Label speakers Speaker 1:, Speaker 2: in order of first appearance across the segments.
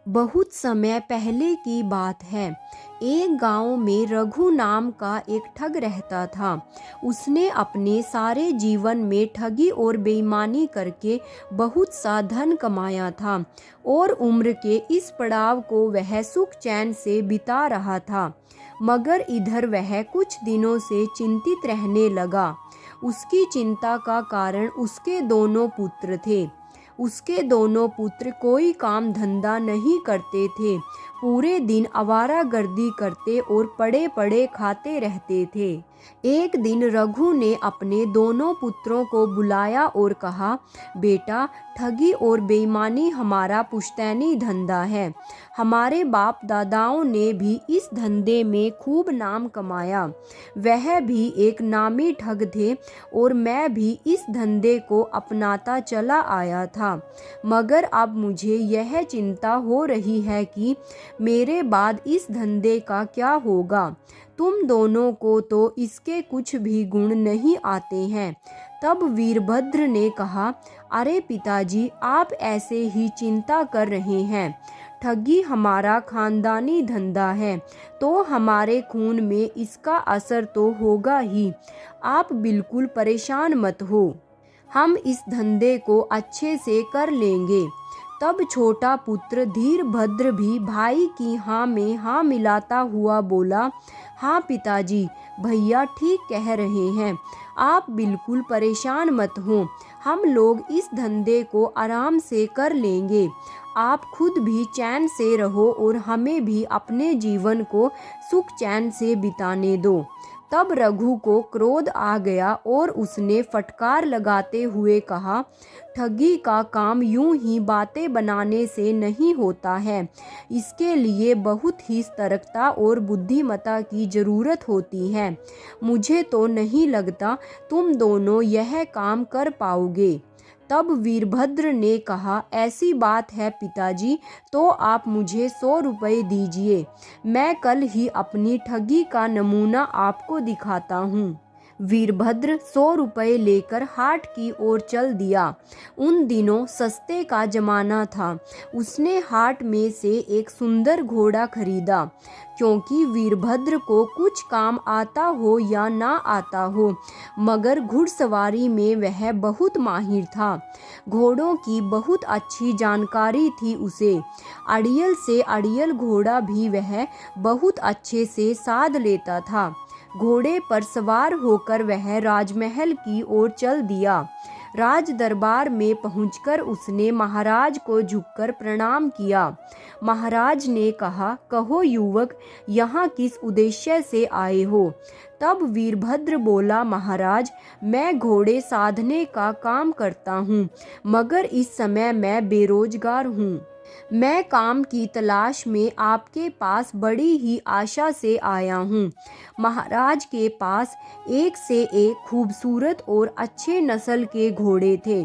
Speaker 1: बहुत समय पहले की बात है। एक गांव में रघु नाम का एक ठग रहता था। उसने अपने सारे जीवन में ठगी और बेईमानी करके बहुत सा धन कमाया था और उम्र के इस पड़ाव को वह सुख चैन से बिता रहा था। मगर इधर वह कुछ दिनों से चिंतित रहने लगा। उसकी चिंता का कारण उसके दोनों पुत्र थे। उसके दोनों पुत्र कोई काम धंधा नहीं करते थे, पूरे दिन आवारागर्दी करते और पड़े पड़े खाते रहते थे। एक दिन रघु ने अपने दोनों पुत्रों को बुलाया और कहा, बेटा, ठगी और बेईमानी हमारा पुश्तैनी धंधा है। हमारे बाप दादाओं ने भी इस धंधे में खूब नाम कमाया। वह भी एक नामी ठग थे और मैं भी इस धंधे को अपनाता चला आया था। मगर अब मुझे यह चिंता हो रही है कि मेरे बाद इस धंधे का क्या होगा। तुम दोनों को तो इसके कुछ भी गुण नहीं आते हैं। तब वीरभद्र ने कहा, अरे पिताजी, आप ऐसे ही चिंता कर रहे हैं। ठगी हमारा खानदानी धंधा है, तो हमारे खून में इसका असर तो होगा ही। आप बिल्कुल परेशान मत हो, हम इस धंधे को अच्छे से कर लेंगे। तब छोटा पुत्र धीरभद्र भी भाई की हाँ में हाँ मिलाता हुआ बोला, हाँ पिताजी, भैया ठीक कह रहे हैं। आप बिल्कुल परेशान मत हो, हम लोग इस धंधे को आराम से कर लेंगे। आप खुद भी चैन से रहो और हमें भी अपने जीवन को सुख चैन से बिताने दो। तब रघु को क्रोध आ गया और उसने फटकार लगाते हुए कहा, ठगी का काम यूं ही बातें बनाने से नहीं होता है। इसके लिए बहुत ही सतर्कता और बुद्धिमत्ता की ज़रूरत होती है। मुझे तो नहीं लगता तुम दोनों यह काम कर पाओगे। तब वीरभद्र ने कहा, ऐसी बात है पिताजी, तो आप मुझे 100 रुपये दीजिए। मैं कल ही अपनी ठगी का नमूना आपको दिखाता हूँ। वीरभद्र 100 रुपये लेकर हाट की ओर चल दिया। उन दिनों सस्ते का जमाना था। उसने हाट में से एक सुंदर घोड़ा खरीदा। क्योंकि वीरभद्र को कुछ काम आता हो या ना आता हो, मगर घुड़सवारी में वह बहुत माहिर था। घोड़ों की बहुत अच्छी जानकारी थी उसे। अड़ियल से अड़ियल घोड़ा भी वह बहुत अच्छे से साध लेता था। घोड़े पर सवार होकर वह राजमहल की ओर चल दिया। राज दरबार में पहुंचकर उसने महाराज को झुककर प्रणाम किया। महाराज ने कहा, कहो युवक, यहाँ किस उद्देश्य से आए हो? तब वीरभद्र बोला, महाराज, मैं घोड़े साधने का काम करता हूँ, मगर इस समय मैं बेरोजगार हूँ। मैं काम की तलाश में आपके पास बड़ी ही आशा से आया हूँ। महाराज के पास एक से एक खूबसूरत और अच्छे नस्ल के घोड़े थे।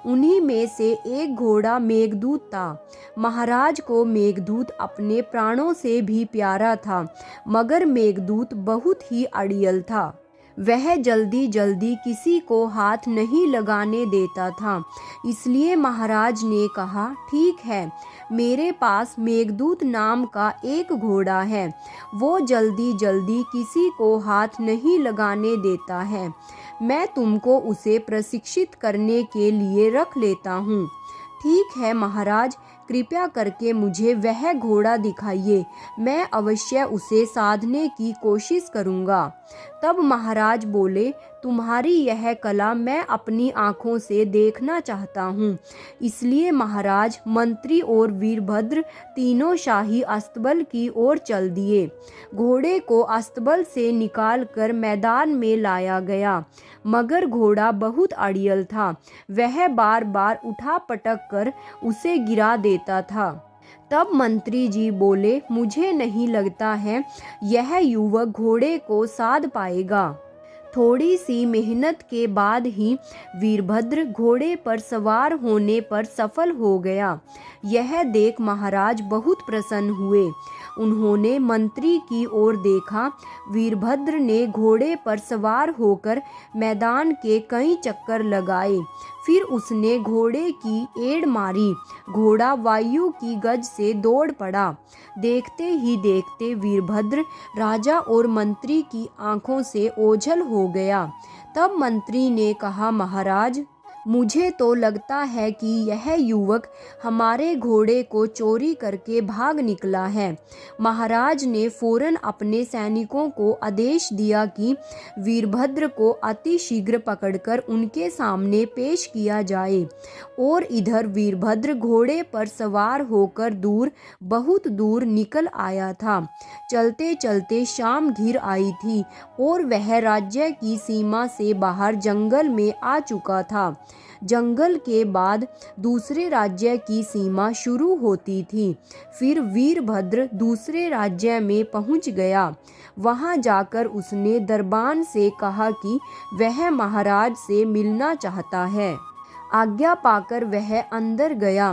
Speaker 1: उन्हीं में से एक घोड़ा मेघदूत था। महाराज को मेघदूत अपने प्राणों से भी प्यारा था, मगर मेघदूत बहुत ही अड़ियल था। वह जल्दी जल्दी किसी को हाथ नहीं लगाने देता था। इसलिए महाराज ने कहा, ठीक है, मेरे पास मेघदूत नाम का एक घोड़ा है। वो जल्दी जल्दी किसी को हाथ नहीं लगाने देता है। मैं तुमको उसे प्रशिक्षित करने के लिए रख लेता हूँ। ठीक है महाराज, कृपया करके मुझे वह घोड़ा दिखाइए। मैं अवश्य उसे साधने की कोशिश करूँगा। तब महाराज बोले, तुम्हारी यह कला मैं अपनी आँखों से देखना चाहता हूँ। इसलिए महाराज, मंत्री और वीरभद्र तीनों शाही अस्तबल की ओर चल दिए। घोड़े को अस्तबल से निकालकर मैदान में लाया गया, मगर घोड़ा बहुत अड़ियल था। वह बार बार उठा पटक कर उसे गिरा देता था। तब मंत्री जी बोले, मुझे नहीं लगता है यह युवक घोड़े को साध पाएगा। थोड़ी सी मेहनत के बाद ही वीरभद्र घोड़े पर सवार होने पर सफल हो गया। यह देख महाराज बहुत प्रसन्न हुए। उन्होंने मंत्री की ओर देखा। वीरभद्र ने घोड़े पर सवार होकर मैदान के कई चक्कर लगाए। फिर उसने घोड़े की एड़ मारी। घोड़ा वायु की गज से दौड़ पड़ा। देखते ही देखते वीरभद्र राजा और मंत्री की आंखों से ओझल हो गया। तब मंत्री ने कहा, महाराज, मुझे तो लगता है कि यह युवक हमारे घोड़े को चोरी करके भाग निकला है। महाराज ने फौरन अपने सैनिकों को आदेश दिया कि वीरभद्र को अति शीघ्र पकड़कर उनके सामने पेश किया जाए। और इधर वीरभद्र घोड़े पर सवार होकर बहुत दूर निकल आया था। चलते चलते शाम घिर आई थी और वह राज्य की सीमा से बाहर जंगल में आ चुका था। जंगल के बाद दूसरे राज्य की सीमा शुरू होती थी। फिर वीरभद्र दूसरे राज्य में पहुंच गया। वहां जाकर उसने दरबान से कहा कि वह महाराज से मिलना चाहता है। आज्ञा पाकर वह अंदर गया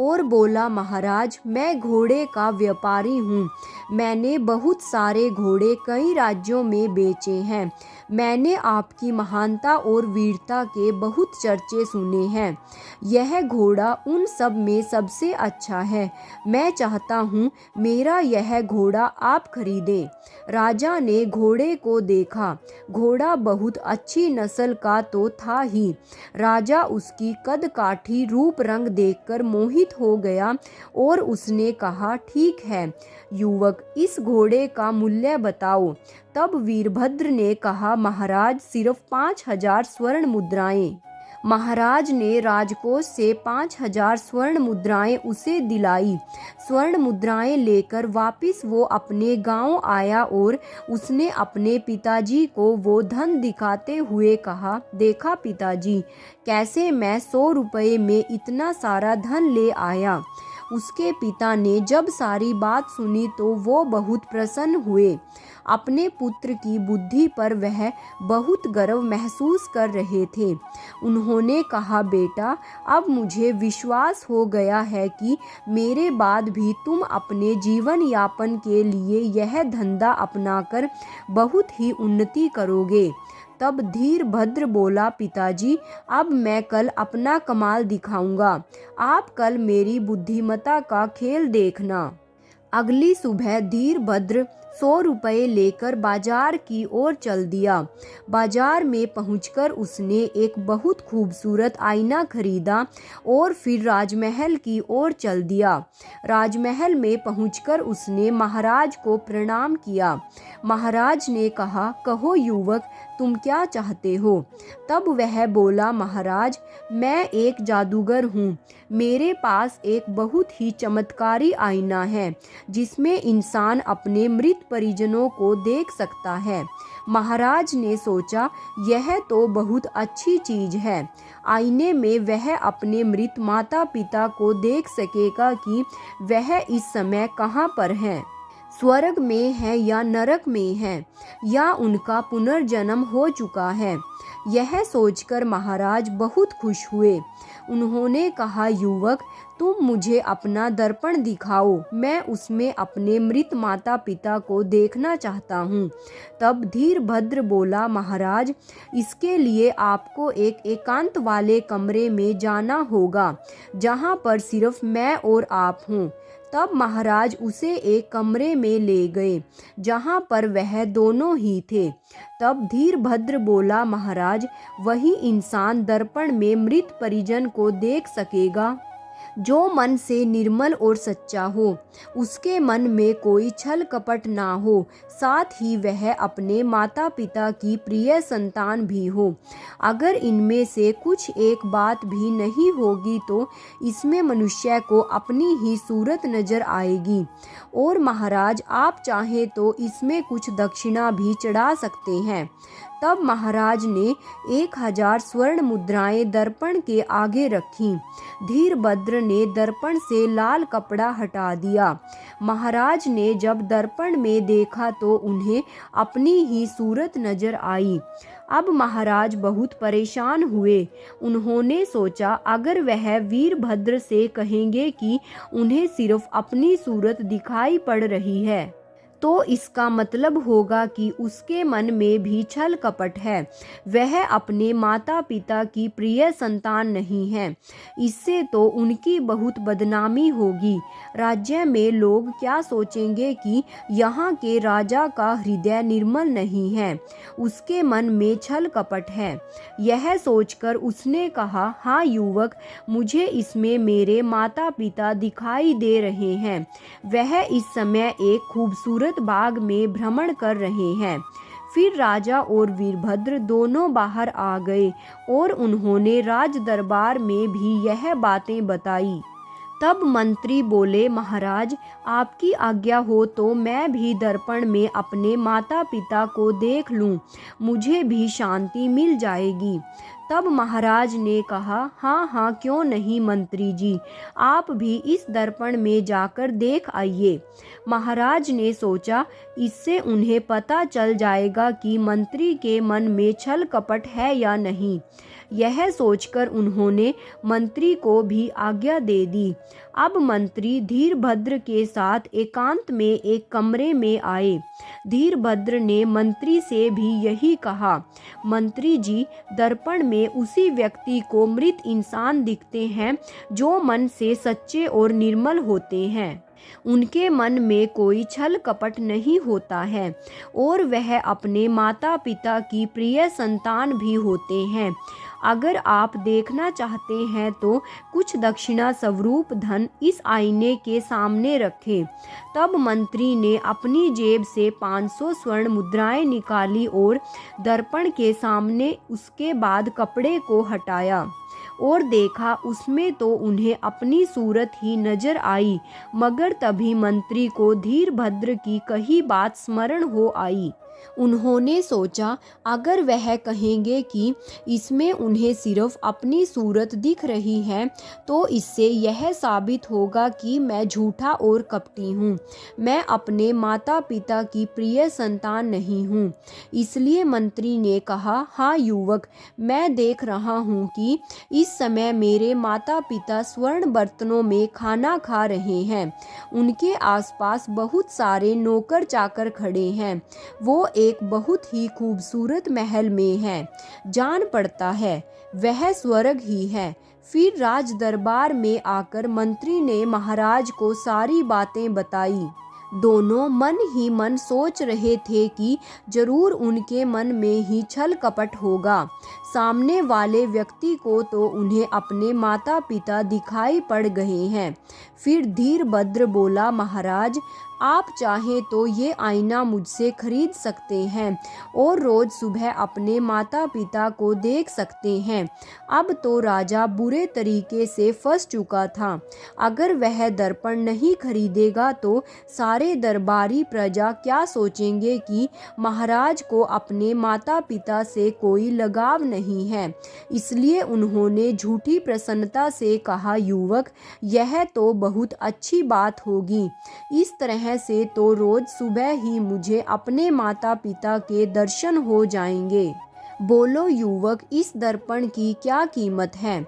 Speaker 1: और बोला, महाराज, मैं घोड़े का व्यापारी हूँ। मैंने बहुत सारे घोड़े कई राज्यों में बेचे हैं। मैंने आपकी महानता और वीरता के बहुत चर्चे सुने हैं। यह घोड़ा उन सब में सबसे अच्छा है। मैं चाहता हूँ मेरा यह घोड़ा आप खरीदें। राजा ने घोड़े को देखा। घोड़ा बहुत अच्छी नस्ल का तो था ही। राजा उसकी कद काठी रूप रंग देखकर मोहित हो गया और उसने कहा, ठीक है युवक, इस घोड़े का मूल्य बताओ। तब वीरभद्र ने कहा, महाराज, सिर्फ 5,000 स्वर्ण मुद्राएं। महाराज ने राजकोष से 5,000 स्वर्ण मुद्राएं उसे दिलाई। स्वर्ण मुद्राएं लेकर वापस वो अपने गांव आया और उसने अपने पिताजी को वो धन दिखाते हुए कहा, देखा पिताजी, कैसे मैं 100 रुपये में इतना सारा धन ले आया। उसके पिता ने जब सारी बात सुनी तो वो बहुत प्रसन्न हुए। अपने पुत्र की बुद्धि पर वह बहुत गर्व महसूस कर रहे थे। उन्होंने कहा, बेटा, अब मुझे विश्वास हो गया है कि मेरे बाद भी तुम अपने जीवन यापन के लिए यह धंधा अपनाकर बहुत ही उन्नति करोगे। तब धीरभद्र बोला, पिताजी, अब मैं कल अपना कमाल दिखाऊंगा। आप कल मेरी बुद्धिमत्ता का खेल देखना। अगली सुबह धीरभद्र 100 रुपये लेकर बाजार की ओर चल दिया। बाजार में पहुंचकर उसने एक बहुत खूबसूरत आईना खरीदा और फिर राजमहल की ओर चल दिया। राजमहल में पहुंचकर उसने महाराज को प्रणाम किया। महाराज ने कहा, कहो युवक, तुम क्या चाहते हो? तब वह बोला, महाराज, मैं एक जादूगर हूँ। मेरे पास एक बहुत ही चमत्कारी आईना है जिसमें इंसान अपने मृत परिजनों को देख सकता है। महाराज ने सोचा, यह तो बहुत अच्छी चीज है। आईने में वह अपने मृत माता पिता को देख सकेगा कि वह इस समय कहाँ पर हैं, स्वर्ग में है या नरक में है, या उनका पुनर्जन्म हो चुका है। यह सोचकर महाराज बहुत खुश हुए। उन्होंने कहा, युवक, तुम मुझे अपना दर्पण दिखाओ, मैं उसमें अपने मृत माता पिता को देखना चाहता हूँ। तब धीरभद्र बोला, महाराज, इसके लिए आपको एक एकांत वाले कमरे में जाना होगा जहाँ पर सिर्फ मैं और आप हों। तब महाराज उसे एक कमरे में ले गए जहाँ पर वह दोनों ही थे। तब धीरभद्र बोला, महाराज, वही इंसान दर्पण में मृत परिजन को देख सकेगा जो मन से निर्मल और सच्चा हो, उसके मन में कोई छल कपट ना हो, साथ ही वह अपने माता पिता की प्रिय संतान भी हो। अगर इनमें से कुछ एक बात भी नहीं होगी तो इसमें मनुष्य को अपनी ही सूरत नजर आएगी। और महाराज, आप चाहें तो इसमें कुछ दक्षिणा भी चढ़ा सकते हैं। तब महाराज ने 1000 स्वर्ण मुद्राएं दर्पण के आगे रखीं। धीरभद्र ने दर्पण से लाल कपड़ा हटा दिया। महाराज ने जब दर्पण में देखा तो उन्हें अपनी ही सूरत नजर आई। अब महाराज बहुत परेशान हुए। उन्होंने सोचा अगर वह वीरभद्र से कहेंगे कि उन्हें सिर्फ अपनी सूरत दिखाई पड़ रही है तो इसका मतलब होगा कि उसके मन में भी छल कपट है, वह अपने माता पिता की प्रिय संतान नहीं है। इससे तो उनकी बहुत बदनामी होगी। राज्य में लोग क्या सोचेंगे कि यहाँ के राजा का हृदय निर्मल नहीं है, उसके मन में छल कपट है। यह सोचकर उसने कहा, हाँ युवक, मुझे इसमें मेरे माता पिता दिखाई दे रहे हैं। वह इस समय एक खूबसूरत बाग में भ्रमण कर रहे हैं। फिर राजा और वीरभद्र दोनों बाहर आ गए और उन्होंने राज दरबार में भी यह बातें बताई। तब मंत्री बोले, महाराज आपकी आज्ञा हो तो मैं भी दर्पण में अपने माता पिता को देख लूं, मुझे भी शांति मिल जाएगी। तब महाराज ने कहा, हाँ हाँ क्यों नहीं मंत्री जी, आप भी इस दर्पण में जाकर देख आइए। महाराज ने सोचा इससे उन्हें पता चल जाएगा कि मंत्री के मन में छल कपट है या नहीं। यह सोचकर उन्होंने मंत्री को भी आज्ञा दे दी। अब मंत्री धीरभद्र के साथ एकांत में एक कमरे में आए। धीरभद्र ने मंत्री से भी यही कहा, मंत्री जी, दर्पण में उसी व्यक्ति को मृत इंसान दिखते हैं जो मन से सच्चे और निर्मल होते हैं। उनके मन में कोई छल कपट नहीं होता है और वह अपने माता पिता की प्रिय संतान भी होते हैं। अगर आप देखना चाहते हैं तो कुछ दक्षिणा स्वरूप धन इस आईने के सामने रखें। तब मंत्री ने अपनी जेब से 500 स्वर्ण मुद्राएं निकाली और दर्पण के सामने उसके बाद कपड़े को हटाया और देखा, उसमें तो उन्हें अपनी सूरत ही नजर आई। मगर तभी मंत्री को धीरभद्र की कही बात स्मरण हो आई। उन्होंने सोचा अगर वह कहेंगे कि इसमें उन्हें सिर्फ अपनी सूरत दिख रही है तो इससे यह साबित होगा कि मैं झूठा और कपटी हूँ, मैं अपने माता पिता की प्रिय संतान नहीं हूँ। इसलिए मंत्री ने कहा, हाँ युवक, मैं देख रहा हूँ कि इस समय मेरे माता पिता स्वर्ण बर्तनों में खाना खा रहे हैं। उनके आसपास बहुत सारे नौकर चाकर खड़े हैं। वो एक बहुत ही खूबसूरत महल में है। जान पड़ता है वह स्वर्ग ही है। फिर राज दरबार में आकर मंत्री ने महाराज को सारी बातें बताई। दोनों मन ही मन सोच रहे थे कि जरूर उनके मन में ही छल कपट होगा। सामने वाले व्यक्ति को तो उन्हें अपने माता पिता दिखाई पड़ गए हैं। फिर धीरभद्र बोला, महाराज आप चाहें तो ये आईना मुझसे खरीद सकते हैं और रोज सुबह अपने माता पिता को देख सकते हैं। अब तो राजा बुरे तरीके से फंस चुका था। अगर वह दर्पण नहीं खरीदेगा तो सारे दरबारी प्रजा क्या सोचेंगे कि महाराज को अपने माता पिता से कोई लगाव नहीं है। इसलिए उन्होंने झूठी प्रसन्नता से कहा, युवक, यह तो बहुत अच्छी बात होगी। इस तरह से तो रोज सुबह ही मुझे अपने माता पिता के दर्शन हो जाएंगे। बोलो युवक, इस दर्पण की क्या कीमत है?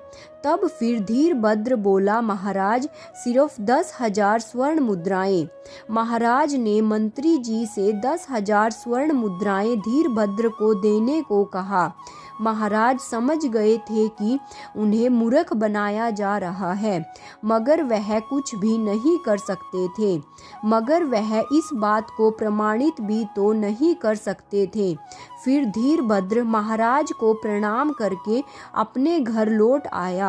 Speaker 1: तब फिर धीरभद्र बोला, महाराज सिर्फ 10,000 स्वर्ण मुद्राएं। महाराज ने मंत्री जी से 10,000 स्वर्ण मुद्राएं धीरभद्र को देने को कहा। महाराज समझ गए थे कि उन्हें मूर्ख बनाया जा रहा है, मगर वह कुछ भी नहीं कर सकते थे। मगर वह इस बात को प्रमाणित भी तो नहीं कर सकते थे। फिर धीरभद्र महाराज को प्रणाम करके अपने घर लौट आया।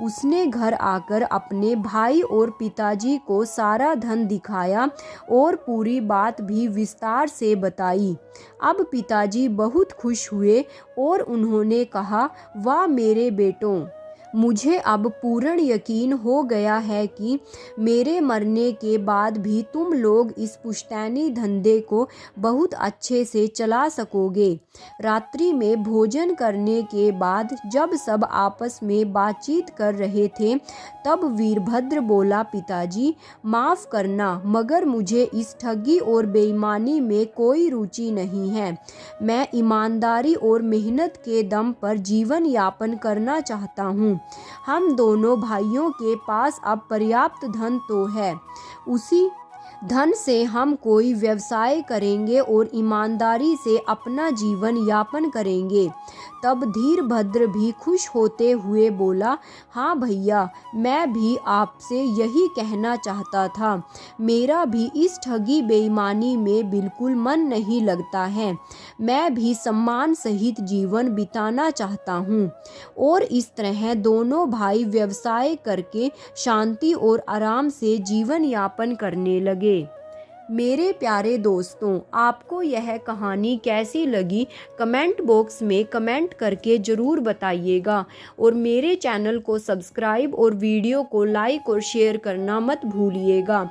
Speaker 1: उसने घर आकर अपने भाई और पिताजी को सारा धन दिखाया और पूरी बात भी विस्तार से बताई। अब पिताजी बहुत खुश हुए और उन्होंने कहा, वाह मेरे बेटों, मुझे अब पूर्ण यकीन हो गया है कि मेरे मरने के बाद भी तुम लोग इस पुश्तैनी धंधे को बहुत अच्छे से चला सकोगे। रात्रि में भोजन करने के बाद जब सब आपस में बातचीत कर रहे थे तब वीरभद्र बोला, पिताजी माफ़ करना, मगर मुझे इस ठगी और बेईमानी में कोई रुचि नहीं है। मैं ईमानदारी और मेहनत के दम पर जीवन यापन करना चाहता हूँ। हम दोनों भाइयों के पास अब पर्याप्त धन तो है, उसी धन से हम कोई व्यवसाय करेंगे और ईमानदारी से अपना जीवन यापन करेंगे। तब धीरभद्र भी खुश होते हुए बोला, हाँ भैया, मैं भी आपसे यही कहना चाहता था। मेरा भी इस ठगी बेईमानी में बिल्कुल मन नहीं लगता है। मैं भी सम्मान सहित जीवन बिताना चाहता हूँ। और इस तरह दोनों भाई व्यवसाय करके शांति और आराम से जीवन यापन करने लगे। मेरे प्यारे दोस्तों, आपको यह कहानी कैसी लगी कमेंट बॉक्स में कमेंट करके ज़रूर बताइएगा। और मेरे चैनल को सब्सक्राइब और वीडियो को लाइक और शेयर करना मत भूलिएगा।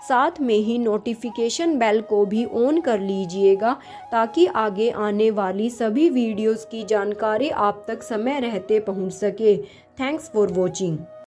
Speaker 1: साथ में ही नोटिफिकेशन बेल को भी ऑन कर लीजिएगा ताकि आगे आने वाली सभी वीडियोज़ की जानकारी आप तक समय रहते पहुंच सके। Thanks for watching.